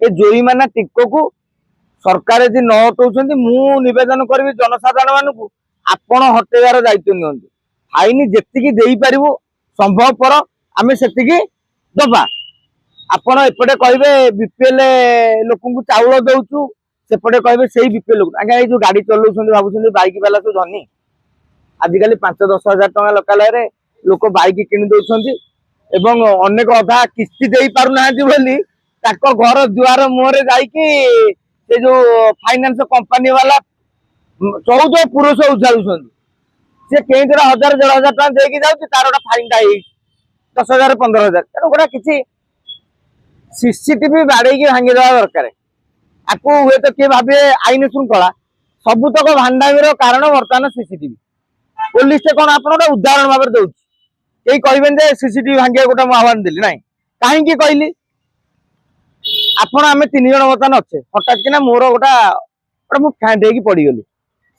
ए जोरीमाना टिको को सरकार यदि न हटाउछन्ती मु निवेदन करी जनसाधारण मानू आपण हटेबार दायित्व नियंतु फाइन जेतिकी देई पारिबो संभवपर आमे सेतिकी दबा आपण एपटे कहबे बीपीएल लोक चाउल दउचु सेपटे कहबे सेही बीपीएल लोक आगे जो गाड़ी चलाउछन्ती भाबुछन्ती बाइक वाला तो धनी आजिकल 5-10 हजार टका लोकालय लोक बाइक किणी दउछन्ती एवं अनेक अधा किस्ती दे पारु नाहंती बोली ताको घर दुआर मुहरे जाइकी से जो फाइनेंस कंपनी वाला 14 पुरुष उछालुछन्ती से केही 1000-1500 टका देकी जाउची तार गोटा फाइन टा 10,000-15,000 तेणु गोटा किसी सीसीटीवी बाड़े भांगी देवा दरकार आपको हुए तो किए भावे आईन श्रृंखला सबुतक भांडामीर कारण बर्तमान सीसीटीवी पुलिस कौन आप उदाहरण भाव दौर कई कहे सीसीटीवी भांगे गोटे आह्वान देली ना कहीं कहली आपण आम 3 जन बर्तमान अच्छे हठात कि मोर गोटा मुझे पड़गली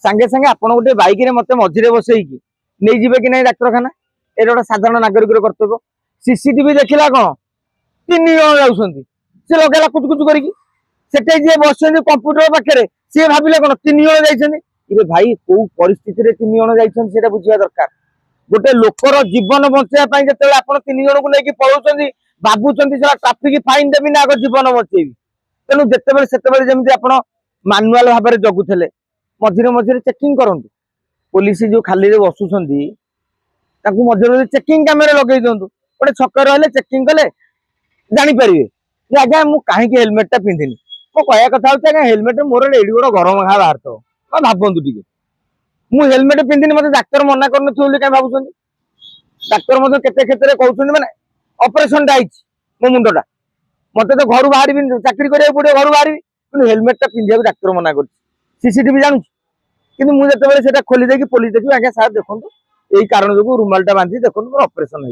सांगे सांगे आप गोटे बैक मत मझे बसईकी नहीं जीवे कि नहीं डाक्तखाना ये गोटे साधारण नागरिक कर्तव्य सीसीटीवी देखला कौन 3 जन जाऊँच सी लगेला कुचकुच करके जी बस कंप्यूटर पाखे सी भाविले कौन 3 जन जाइए भाई कौ परिस्थिति 3 जन जाइए बुझा दरकार गोटे लोकर जीवन बचाई जो आप 3 जन को लेकिन पलाउं भावुं ट्राफिक फाइन देवी ना आगे जीवन बचेबी तेणु जितेबाला से जमी आप मानुआल भाव में जगुले मझे मझे चेकिंग करूँ पुलिस जो खाली बसुंच मझे मझे चेकिंग कैमेरा लगे दिंतु गोटे छक रही चेकिंग कले जापर आज्ञा मुझे कहीं हेलमेटा पिंधिनी मो कह कथा आज्ञा हेलमेट मोर एडी गोटे गरम घा बाहर तो भावतु टे मुझे हेलमेट पिंधिनी मत डाक्तर मना कर कहीं भावुं डाक्तर केते क्षेत्र में कहते मैंने ऑपरेशन मो मुंडा मत तो घर बाहर चाकरी करा पड़े घर बाहर कि हेलमेटा पिंधा डाक्तर मना कर सीसीटीवी जानू कि मुझे खोली देकी पुलिस देखिए आज्ञा सार देखो यही कारण जो रुमालटा बांधी देखो मोर ऑपरेशन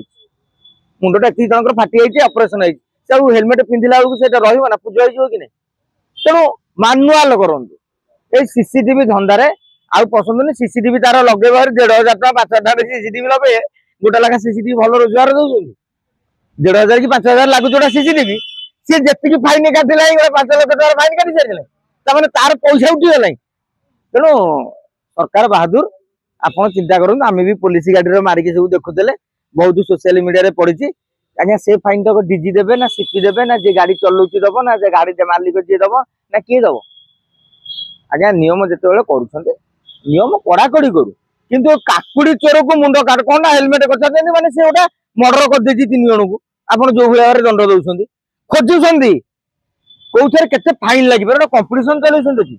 मुंडा एत जनकर फाटी ऑपरेशन हेलमेट पिंधिला बेलू रहा पूज हो कि नहीं तेणु मानुआल करूँ ये सीसीटीवी धंदारे आउ पसंद नहीं सीसीटीवी तार लगे 1,500 टका 5,000 सीसीटीवी लगे गोटा लगा सीसीटीवी भल रोजगार दौरान 1,500 कि 5,000 लगुच गोटा सीसीटीवी सी जी फाइन काटिला 5 लाख टका फाइन काटी सारे तार पैसा उठीगला तेणु सरकार बहादुर आप चिंता करूँ आम भी पुलिस गाड़ी मारिकी सब देखुले बहुत सोशल मीडिया पड़ी आज्ञा से फाइन तक डीजी देवे ना सीपी देवे ना जे गाड़ी चलाउची दब ना जे गाड़ी मालिक जी दब ना किए दब आज्ञा नियम जिते कर नियम कड़ाकड़ी करू किंतु काकुड़ी चोर को मुंड काट कौन हेलमेट कर माने से गोटा मर्डर कर 3 जन को आप जो भाव दंड दौरान खोजुंट कौन केते फाइन लगे कंपिटिशन चलाउछन्ती